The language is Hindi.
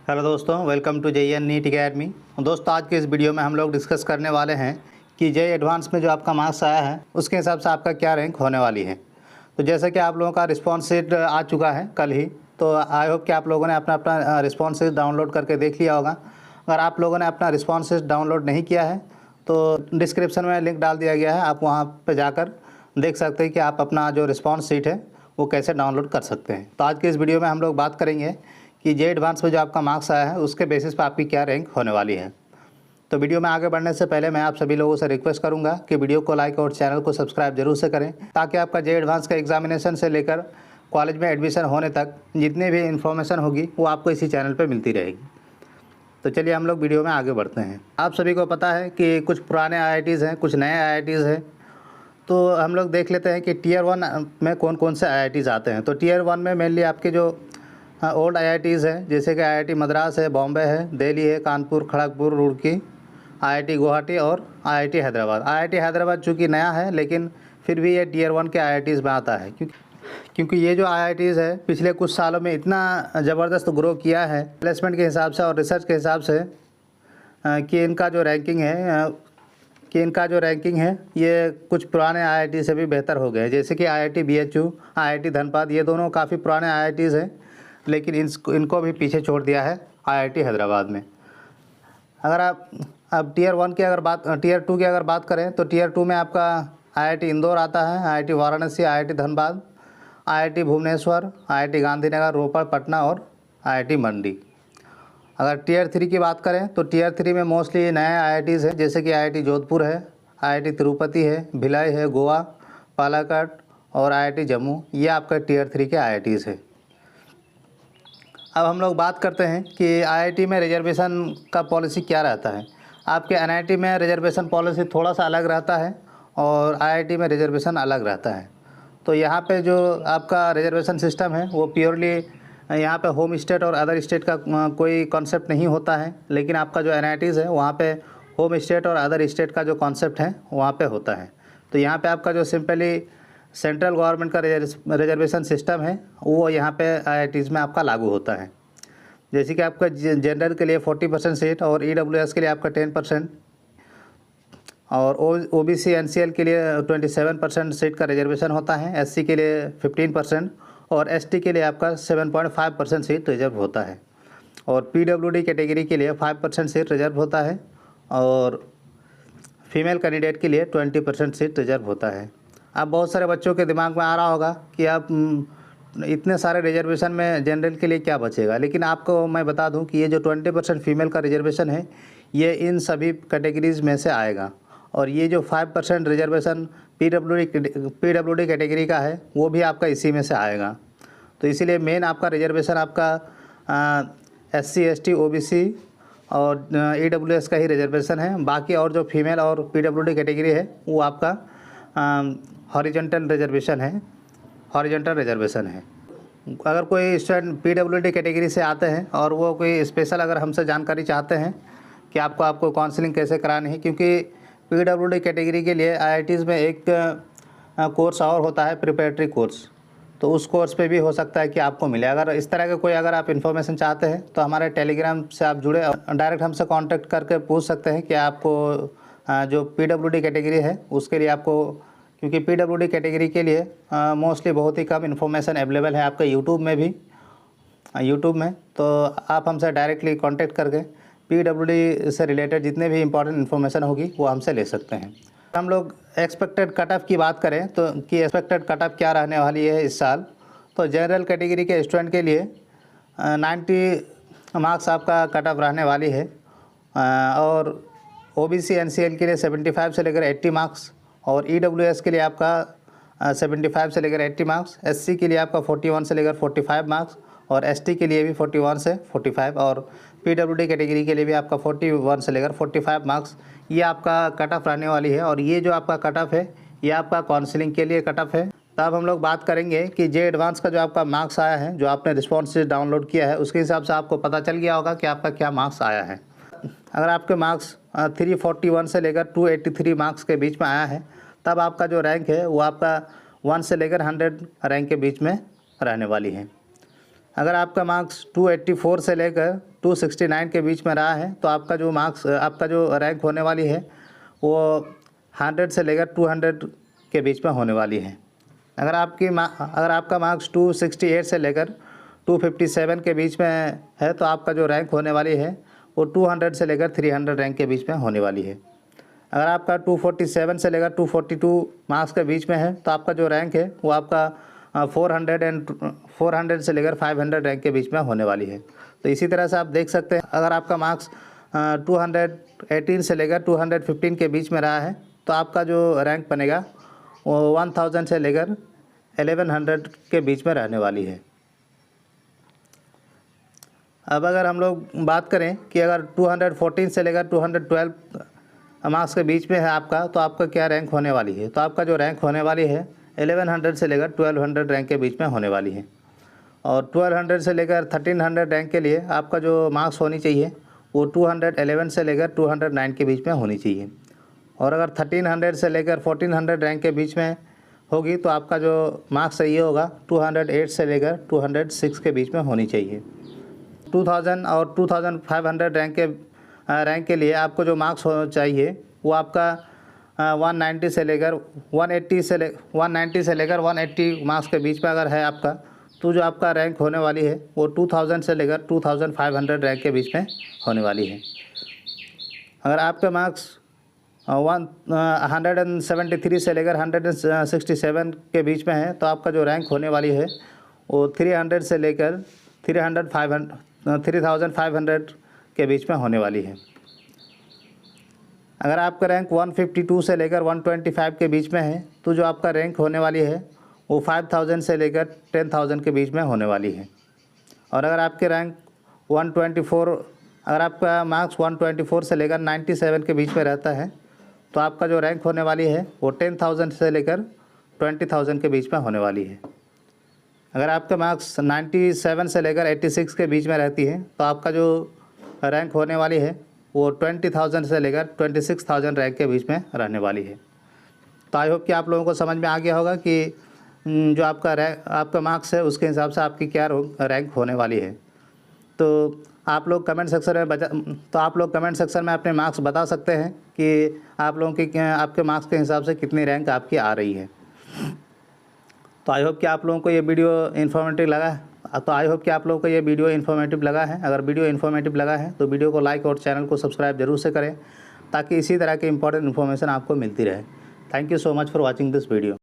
हेलो दोस्तों, welcome to JEE NEET academy. दोस्तों, आज के इस वीडियो में हम लोग डिस्कस करने वाले हैं कि जेईई एडवांस में जो आपका मार्क्स आया है उसके हिसाब से आपका क्या रैंक होने वाली है। तो जैसे कि आप लोगों का रिस्पॉन्स शीट आ चुका है कल ही, तो आई होप कि आप लोगों ने अपना अपना रिस्पॉन्स शीट डाउनलोड करके देख लिया होगा। अगर आप लोगों ने अपना रिस्पॉन्स शीट डाउनलोड नहीं किया है तो डिस्क्रिप्शन में लिंक डाल दिया गया है, आप वहाँ पर जाकर देख सकते हैं कि आप अपना जो रिस्पॉन्स शीट है वो कैसे डाउनलोड कर सकते हैं। तो आज के इस वीडियो में हम लोग बात करेंगे कि जेईई एडवांस में जो आपका मार्क्स आया है उसके बेसिस पर आपकी क्या रैंक होने वाली है। तो वीडियो में आगे बढ़ने से पहले मैं आप सभी लोगों से रिक्वेस्ट करूंगा कि वीडियो को लाइक और चैनल को सब्सक्राइब जरूर से करें, ताकि आपका जेईई एडवांस का एग्जामिनेशन से लेकर कॉलेज में एडमिशन होने तक जितनी भी इन्फॉर्मेशन होगी वो आपको इसी चैनल पर मिलती रहेगी। तो चलिए हम लोग वीडियो में आगे बढ़ते हैं। आप सभी को पता है कि कुछ पुराने IITs हैं, कुछ नए IITs हैं। तो हम लोग देख लेते हैं कि टीयर 1 में कौन कौन से IITs आते हैं। तो टीयर 1 में मेनली आपके जो ओल्ड IITs हैं, जैसे कि IIT मद्रास है, बॉम्बे है, दिल्ली है, कानपुर, खड़गपुर, रुड़की, IIT गुवाहाटी और IIT हैदराबाद। IIT हैदराबाद चूँकि नया है लेकिन फिर भी ये टीयर 1 के IITs में आता है, क्योंकि ये जो IITs है पिछले कुछ सालों में इतना ज़बरदस्त ग्रो किया है प्लेसमेंट के हिसाब से और रिसर्च के हिसाब से कि इनका जो रैंकिंग है ये कुछ पुराने IIT से भी बेहतर हो गए। जैसे कि IIT BHU, IIT धनबाद, ये दोनों काफ़ी पुराने IITs हैं, लेकिन इनको भी पीछे छोड़ दिया है IIT हैदराबाद में। अगर आप अब टीयर 2 की अगर बात करें तो टीयर 2 में आपका IIT इंदौर आता है, IIT Varanasi, IIT Dhanbad, IIT Bhubaneswar, IIT Gandhinagar, रोपड़, पटना और IIT मंडी। अगर टीयर 3 की बात करें तो टीयर 3 में मोस्टली नए IITs हैं, जैसे कि IIT जोधपुर है, IIT तिरुपति है, भिलाई है, गोवा, पालाकाड और IIT जम्मू। ये आपका टीयर 3 के IITs है। अब हम लोग बात करते हैं कि IIT में रिजर्वेशन का पॉलिसी क्या रहता है। आपके NIT में रिजर्वेशन पॉलिसी थोड़ा सा अलग रहता है और IIT में रिजर्वेशन अलग रहता है। तो यहाँ पे जो आपका रिजर्वेशन सिस्टम है वो प्योरली यहाँ पे होम स्टेट और अदर स्टेट का कोई कॉन्सेप्ट नहीं होता है, लेकिन आपका जो NITs है वहाँ पे होम स्टेट और अदर स्टेट का जो कॉन्सेप्ट है वहाँ पे होता है। तो यहाँ पे आपका जो सिंपली सेंट्रल गवर्नमेंट का रिजर्वेशन सिस्टम है वो यहाँ पे IITs में आपका लागू होता है। जैसे कि आपका जनरल के लिए 40% सीट और EWS के लिए आपका 10% और OBC NCL के लिए 27% सीट का रिजर्वेशन होता है, SC के लिए 15% और ST के लिए आपका 7.5% सीट रिजर्व होता है और PWD कैटेगरी के लिए 5% सीट रिजर्व होता है और फीमेल कैंडिडेट के लिए 20% सीट रिजर्व होता है। अब बहुत सारे बच्चों के दिमाग में आ रहा होगा कि आप इतने सारे रिजर्वेशन में जनरल के लिए क्या बचेगा, लेकिन आपको मैं बता दूं कि ये जो 20% फीमेल का रिजर्वेशन है ये इन सभी कैटेगरीज़ में से आएगा और ये जो 5% रिजर्वेशन PWD कैटेगरी का है वो भी आपका इसी में से आएगा। तो इसीलिए मेन आपका रिजर्वेशन आपका SC ST OBC और EWS का ही रिजर्वेशन है। बाकी और जो फीमेल और PWD कैटेगरी है वो आपका हॉरिजॉन्टल रिजर्वेशन है। अगर कोई स्टूडेंट PWD कैटेगरी से आते हैं और वो कोई स्पेशल अगर हमसे जानकारी चाहते हैं कि आपको काउंसलिंग कैसे करानी है, क्योंकि PWD कैटेगरी के लिए IITs में एक कोर्स और होता है प्रिपरेटरी कोर्स, तो उस कोर्स पे भी हो सकता है कि आपको मिले। अगर इस तरह के अगर आप इन्फॉर्मेशन चाहते हैं तो हमारे टेलीग्राम से आप जुड़े और डायरेक्ट हमसे कांटेक्ट करके पूछ सकते हैं कि आपको जो PWD कैटेगरी है उसके लिए आपको, क्योंकि PWD कैटेगरी के लिए मोस्टली बहुत ही कम इन्फॉर्मेशन अवेलेबल है आपके यूट्यूब में, तो आप हमसे डायरेक्टली कांटेक्ट करके PWD से रिलेटेड जितने भी इंपॉर्टेंट इन्फॉर्मेशन होगी वो हमसे ले सकते हैं। हम लोग एक्सपेक्टेड कट ऑफ की बात करें तो कि एक्सपेक्टेड कट ऑफ क्या रहने वाली है इस साल, तो जनरल कैटेगरी के स्टूडेंट के लिए 90 मार्क्स आपका कट ऑफ रहने वाली है और OBC NCL के लिए 75 से लेकर 80 मार्क्स और EWS के लिए आपका 75 से लेकर 80 मार्क्स, SC के लिए आपका 41 से लेकर 45 मार्क्स और ST के लिए भी 41 से 45 और PWD कैटेगरी के लिए भी आपका 41 से लेकर 45 मार्क्स ये आपका कट ऑफ रहने वाली है। और ये जो आपका कट ऑफ है ये आपका काउंसलिंग के लिए कट ऑफ है। तब हम लोग बात करेंगे कि जेईई एडवांस का जो आपका मार्क्स आया है, जो आपने रिस्पॉन्स डाउनलोड किया है, उसके हिसाब से आपको पता चल गया होगा कि आपका क्या मार्क्स आया है। अगर आपके मार्क्स 341 से लेकर 283 मार्क्स के बीच में आया है तब आपका जो रैंक है वो आपका 1 से लेकर 100 रैंक के बीच में रहने वाली है। अगर आपका मार्क्स 284 से लेकर 269 के बीच में रहा है तो आपका जो मार्क्स आपका जो रैंक होने वाली है वो 100 से लेकर 200 के बीच में होने वाली है। अगर आपका मार्क्स 268 से लेकर 257 के बीच में है तो आपका जो रैंक होने वाली है वो 200 से लेकर 300 रैंक के बीच में होने वाली है। अगर आपका 247 से लेकर 242 मार्क्स के बीच में है तो आपका जो रैंक है वो आपका 400 से लेकर 500 रैंक के बीच में होने वाली है। तो इसी तरह से आप देख सकते हैं अगर आपका मार्क्स 218 से लेकर 215 के बीच में रहा है तो आपका जो रैंक बनेगा वो 1000 से लेकर 1100 के बीच में रहने वाली है। अब अगर हम लोग बात करें कि अगर 214 से लेकर 212 मार्क्स के बीच में है आपका तो आपका क्या रैंक होने वाली है, तो आपका जो रैंक होने वाली है 1100 से लेकर 1200 रैंक के बीच में होने वाली है। और 1200 से लेकर 1300 रैंक के लिए आपका जो मार्क्स होनी चाहिए वो 211 से लेकर 209 के बीच में होनी चाहिए। और अगर 1300 से लेकर 1400 रैंक के बीच में होगी तो आपका जो मार्क्स सही होगा 208 से लेकर 206 के बीच में होनी चाहिए। 2000 और 2500 रैंक के लिए आपको जो मार्क्स होना चाहिए वो आपका 190 से लेकर 180 से लेकर 180 मार्क्स के बीच में अगर है आपका तो जो आपका रैंक होने वाली है वो 2000 से लेकर 2500 रैंक के बीच में होने वाली है। अगर आपके मार्क्स 173 से लेकर 167 के बीच में है तो आपका जो रैंक होने वाली है वो 300 से लेकर 3500 के बीच में होने वाली है। अगर आपका रैंक 152 से लेकर 125 के बीच में है तो जो आपका रैंक होने वाली है वो 5000 से लेकर 10000 के बीच में होने वाली है। और अगर आपके रैंक 124 अगर आपका मार्क्स 124 से लेकर 97 के बीच में रहता है तो आपका जो रैंक होने वाली है वो 10,000 से लेकर 20,000 के बीच में होने वाली है। अगर आपका मार्क्स 97 से लेकर 86 के बीच में रहती है तो आपका जो रैंक होने वाली है वो 20,000 से लेकर 26,000 रैंक के बीच में रहने वाली है। तो आई होप कि आप लोगों को समझ में आ गया होगा कि जो आपका मार्क्स है उसके हिसाब से आपकी क्या रैंक होने वाली है। तो आप लोग कमेंट सेक्शन में अपने मार्क्स बता सकते हैं कि आप लोगों की आपके मार्क्स के हिसाब से कितनी रैंक आपकी आ रही है। तो आई होप कि आप लोगों को ये वीडियो इन्फॉर्मेटिव लगा है। अगर वीडियो इन्फॉर्मेटिव लगा है तो वीडियो को लाइक और चैनल को सब्सक्राइब जरूर से करें ताकि इसी तरह की इंपॉर्टेंट इन्फॉर्मेशन आपको मिलती रहे। Thank you so much for watching this video.